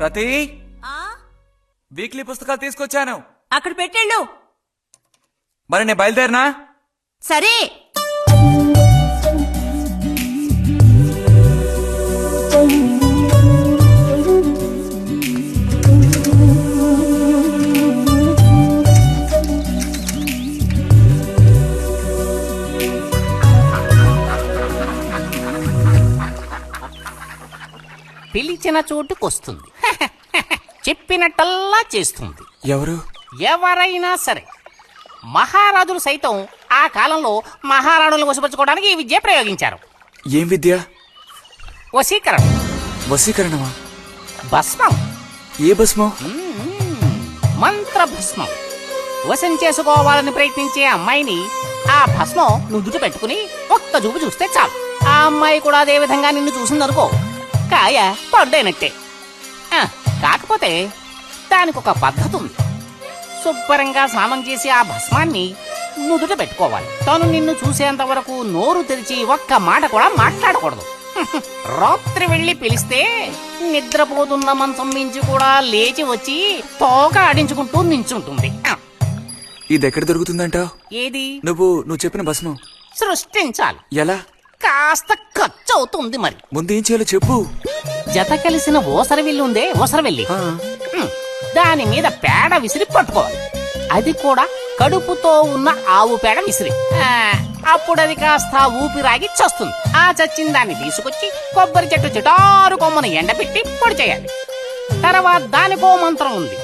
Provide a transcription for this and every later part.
రతి, weekly పుస్తకాలు తీసుకొచ్చాను. అక్కడ పెట్టేళ్ళు. మరి నేను బయలుదేరినా? సరే. పిలిచిన చోటుకొస్తుంది, చెప్పినట్టల్లా చేస్తుంది. ఎవరు? ఎవరైనా సరే. మహారాజులు సైతం ఆ కాలంలో మహారాణులను వశపరచుకోవడానికి ఈ విద్య ప్రయోగించారు. ఏం విద్య? వశీకరణ. వశీకరణమా? భస్మం. ఏ భస్మం? మంత్ర భస్మం. వశం చేసుకోవాలని ప్రయత్నించే అమ్మాయిని ఆ భస్మం నుదుట పెట్టుకుని ఒక్క చూపు చూస్తే చాలు. ఆ అమ్మాయి కూడా అదే విధంగా నిన్ను చూసిందనుకో, కాయ పడ్డైనట్టే. కాకపోతే దానికి ఒక పద్ధతి ఉంది. శుభ్రంగా స్నానం చేసి ఆ భస్మాన్ని నుదుట పెట్టుకోవాలి. తను నిన్ను చూసేంత వరకు నోరు తెరిచి ఒక్క మాట కూడా మాట్లాడకూడదు. రాత్రి వెళ్లి పిలిస్తే నిద్రపోతున్న మంచం మించి కూడా లేచి వచ్చి తోక ఆడించుకుంటూ నించుంటుంది. ఇది ఎక్కడ దొరుకుతుందంటావు? ఏది? నువ్వు చెప్పిన భస్మం సృష్టించాలి. ఎలా? కాస్త ఖర్చు అవుతుంది. మరి ముందు ఏం చేయాలో చెప్పు. జత కలిసిన ఓసరవిల్లి ఉందే, ఓసరవెల్లి, దాని మీద పేడ విసిరి పట్టుకోవాలి. అది కూడా కడుపుతో ఉన్న ఆవు పేడ విసిరి. అప్పుడు అది కాస్త ఊపిరాగి చస్తుంది. ఆ చచ్చిన దాన్ని తీసుకొచ్చి కొబ్బరి చెట్టు చిటారు కొమ్మను ఎండబెట్టి పొడి చేయాలి. తర్వాత దానికో మంత్రం ఉంది,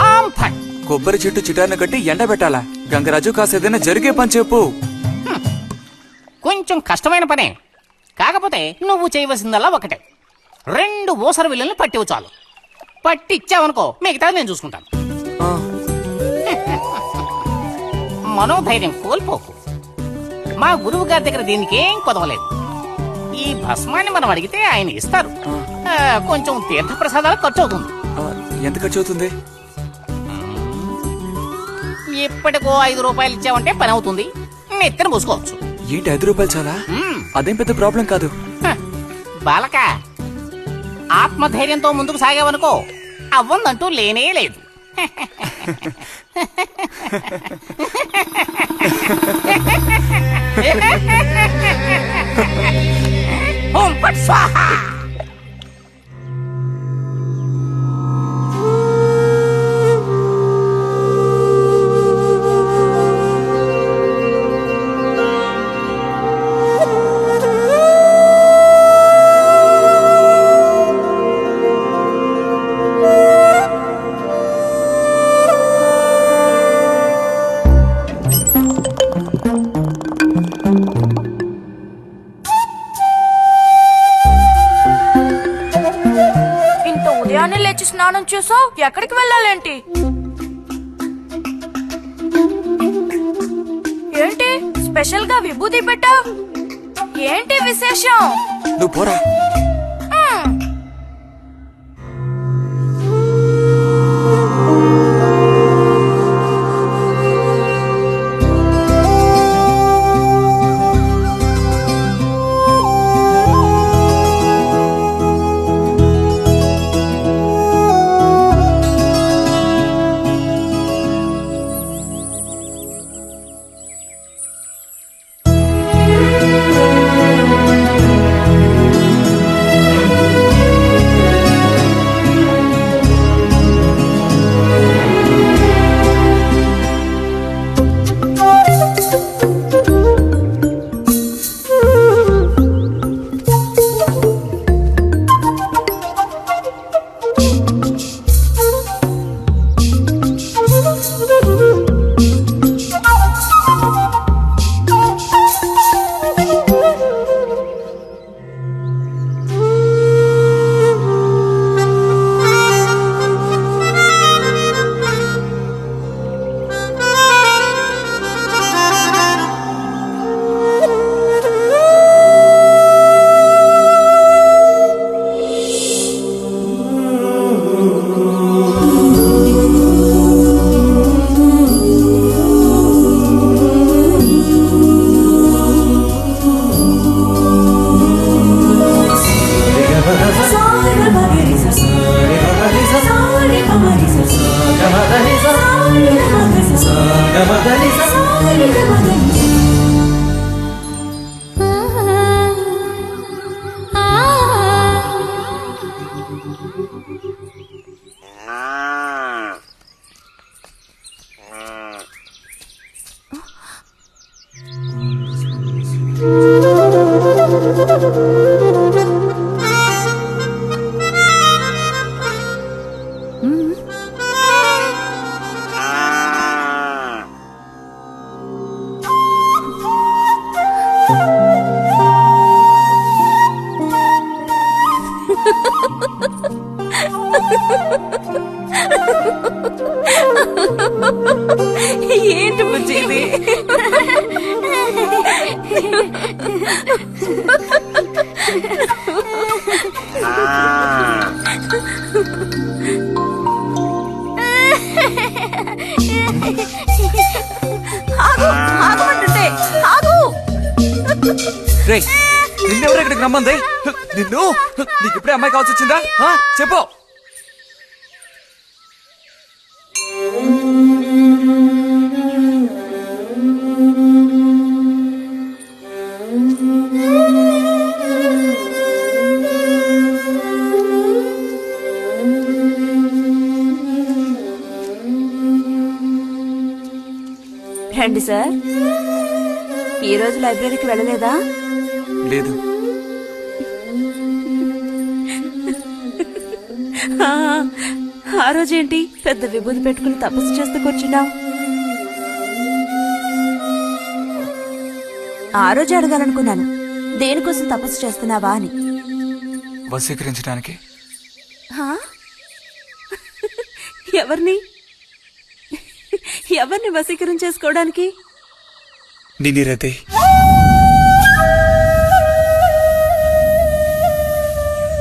ఆం ఫట్. కొబ్బరి చెట్టు చిటాన్ని కట్టి ఎండబెట్టాలా? గంగరాజు కాసేదైనా జరిగే పని చెప్పు. కొంచెం కష్టమైన పనే. కాకపోతే నువ్వు చేయవలసిందల్లా ఒకటే, 2 ఊసర విల్లుల్ని పట్టివు చాలు. పట్టి ఇచ్చావనుకో, మిగతాది నేను చూసుకుంటాను. మనోధైర్యం కోల్పోకు. మా గురువు గారి దగ్గర దీనికేం కొదవలేదు. ఈ భస్మాన్ని మనం అడిగితే ఆయన ఇస్తారు. కొంచెం తీర్థ ప్రసాదాలు ఖర్చు అవుతుంది. ఎంత ఖర్చు అవుతుంది? ఇప్పటికో 5 రూపాయలు ఇచ్చావంటే పని అవుతుంది. నెత్తిన పూసుకోవచ్చు. ఏంటి 5 రూపాయలు చాలా? అదేం పెద్ద ప్రాబ్లం కాదు. బాలక, ఆత్మధైర్యంతో ముందుకు సాగావనుకో, అవ్వందంటూ లేనే లేదు. ఓం ఫట్ స్వాహా. లేచి స్నానం చేసావు, ఎక్కడికి వెళ్ళాలేంటి? ఏంటి స్పెషల్ గా విభూతి పెట్టావు? ఏంటి విశేషం? నువ్వు పోరా. ఏంటి బుజ్జి ఇది? ఆగు, ఆగమంటుంటే ఆగు. రే నిన్నెవరు ఇక్కడికి రమ్మంది? నిన్ను నీకు ఇప్పుడే అమ్మాయి కావాల్సి వచ్చిందా? చెప్పు. రండి సార్. ఈ రోజు లైబ్రరీకి వెళ్ళలేదా? లేదు. ఆ రోజేంటి పెద్ద విభూతి పెట్టుకుని తపస్సు చేస్తూ కూర్చున్నావు? ఆ రోజు అడగాలనుకున్నాను, దేనికోసం తపస్సు చేస్తున్నావా అని. వశీకరించడానికి. ఎవరిని ఎవరిని వశీకరణ చేసుకోవడానికి? నిన్నిరతే.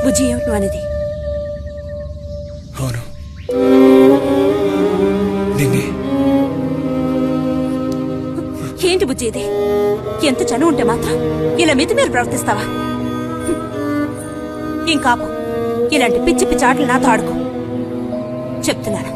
బుజ్జి ఏమిటి అనేది? అవును, నిన్నే. ఏంటి బుజ్జి ఇది? ఎంత చనువు ఉంటే మాత్రం ఇలా మీరు ప్రవర్తిస్తావా? ఇంకాపు ఇలాంటి పిచ్చి పిచ్చి ఆటలు నాతో ఆడుకో చెప్తున్నాను.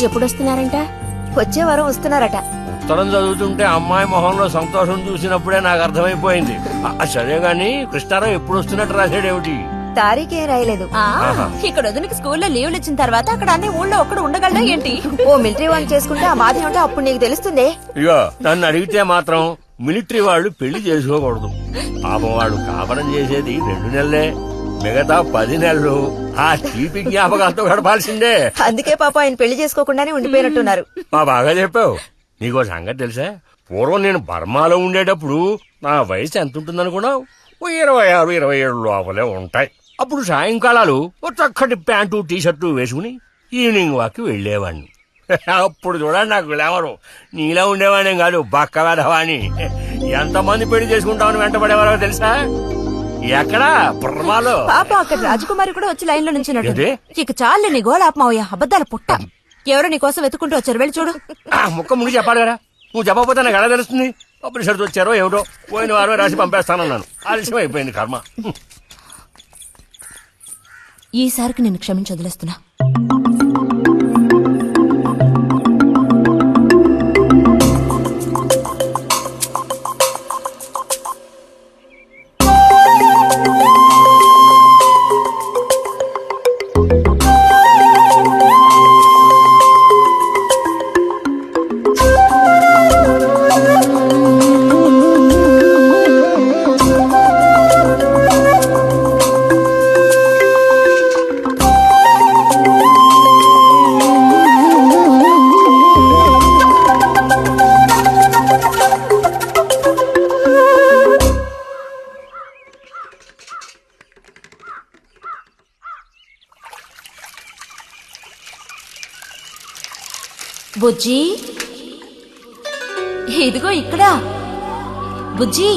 ఎప్పుడు వస్తున్నారంట? వచ్చే వారం వస్తున్నారట. ఉత్తరం చదువుతుంటే అమ్మాయి మొహంలో సంతోషం చూసినప్పుడే నాకు అర్థమైపోయింది. సరే గాని కృష్ణారావు ఎప్పుడు వస్తున్నట్టు రాశాడేమిటి? తారీఖేం రాయలేదు. ఇక్కడ వదినకి స్కూల్లో లీవ్లు ఇచ్చిన తర్వాత అక్కడ అన్ని ఊళ్ళో ఒక్కడు ఉండగలడా ఏంటి? ఓ మిలిటరీ వాడిని చేసుకుంటే ఆ బాధ ఏమిటో అప్పుడు నీకు తెలుస్తుంది. ఇగో నన్ను అడిగితే మాత్రం మిలిటరీ వాళ్ళు పెళ్లి చేసుకోకూడదు. పాపం వాడు కాపరం చేసేది 2 నెలలే, మిగతా 10 నెలలు ఆ తీపి జ్ఞాపకాలతో గడపాల్సిందే. అందుకే పాప ఆయన పెళ్లి చేసుకోకుండానే ఉండిపోయినట్టున్నారు. బాగా చెప్పావు. నీకో సంగతి తెలుసా? పూర్వం నేను బర్మాలో ఉండేటప్పుడు నా వయసు ఎంత ఉంటుందనుకున్నావు? 26, 27 లోపలే ఉంటాయి. అప్పుడు సాయంకాలాలు ఓ చక్కటి ప్యాంటు టీషర్టు వేసుకుని ఈవినింగ్ వాక్ వెళ్లేవాడిని. అప్పుడు చూడండి నాకు గ్లామరు. నీలా ఉండేవాడిని కాదు, బక్క వేధవాణి. ఎంతమంది పెళ్లి చేసుకుంటామని వెంటబడేవారో తెలుసా? ఎక్కడా? బర్మాలో. పాప అక్కడ రాజకుమారి కూడా వచ్చి లైన్ లో నుంచి ఏంటి? ఇక చాలు నీ గోలాపమావయ్య, అబద్దాల పుట్ట. ఎవరో నీ కోసం వెతుకుంటూ వచ్చారు, వెళ్ళి చూడు. ముక్క ముందు చెప్పాలి కదా, నువ్వు చెప్పకపోతే నాకు ఎలా తెలుస్తుంది? ఆఫీసర్స్ వచ్చారో ఏమిటో, పోయిన వారమే రాసి పంపేస్తానన్నాను. ఆలస్యం అయిపోయింది కర్మ. ఈసారికి నేను క్షమించి వదిలేస్తున్నా. బుజ్జి, ఇదిగో ఇక్కడ. బుజ్జి,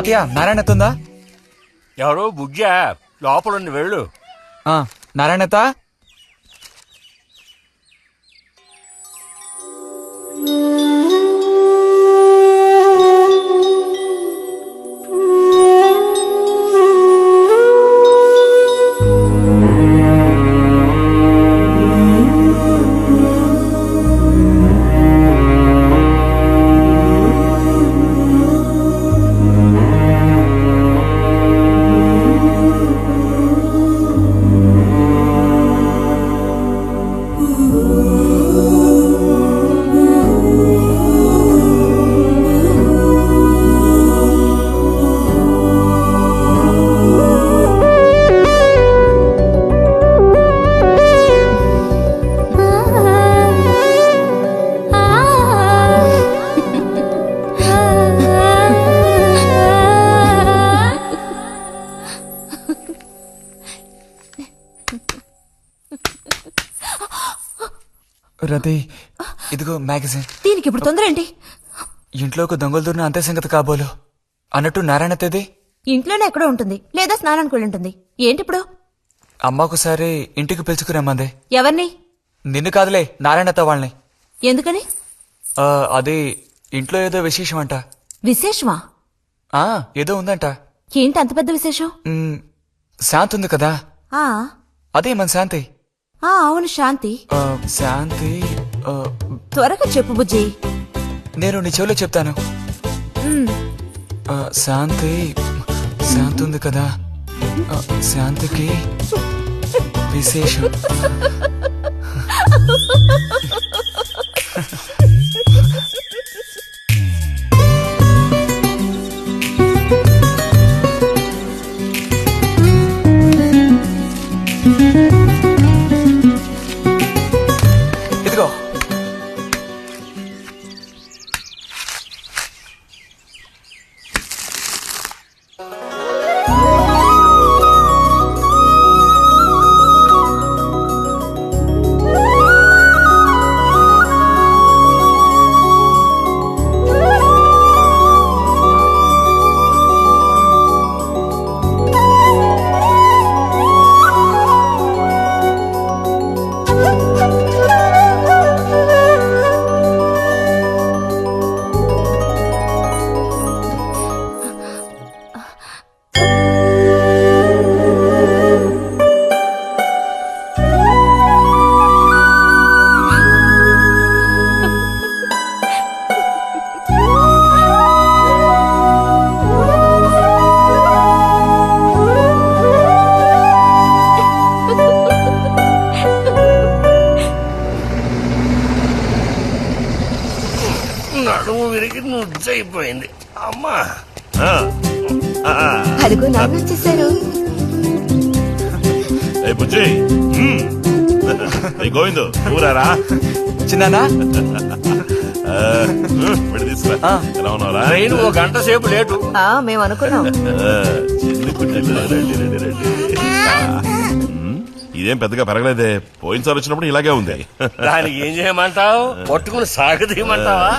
తాతయ్య నారాయణత ఉందా? ఎవరు బుజ్జా లోపలుండి వెళ్ళు. నారాయణత రతి, ఇదిగో మ్యాగజైన్. దీనికి ఇప్పుడు తొందర ఏంటి? ఇంట్లో ఒక దొంగలు దూరిన అంతే సంగతి కాబోలు. అన్నట్టు నారాయణతేది? ఇంట్లోనే ఎక్కడో ఉంటుంది, లేదా స్నానానికి వెళ్ళి ఉంటుంది. ఏంటి ఇప్పుడు? అమ్మొకసారి ఇంటికి పిలుచుకురమ్మంది. ఎవరిని? నిన్ను కాదులే, నారాయణత వాళ్ళని. ఎందుకని? అది ఇంట్లో ఏదో విశేషం అంట. విశేషమా? ఏదో ఉందంట. ఏంటి అంత పెద్ద విశేషం? శాంతి ఉంది కదా, ఆ అదే మన శాంతి. అవును, శాంతి. శాంతి త్వరగా చెప్పు బుజ్జి. నేను నీ చెవిలో చెప్తాను. శాంతి శాంతి ఉంది కదా, శాంతికి విశేషం. ఇదిగో, నడుము విరిగి నుజ్జైపోయింది అమ్మా. అదిగో నాన్న వచ్చేసారు. బుజ్జి గోవిందు నువ్వురారా చిన్నానా? తీసుకురా. ఎలా ఉన్నారా? ట్రైన్ 1 గంట సేపు లేటు. మేము అనుకున్నాం. చిన్ని కుట్టెలు, రండి రండి రండి. ఇదేం పెద్దగా పెరగలేదే, పోయినసారి వచ్చినప్పుడు ఇలాగే ఉంది. దానికి ఏం చేయమంటావు? పట్టుకుని సాగదీయమంటావా?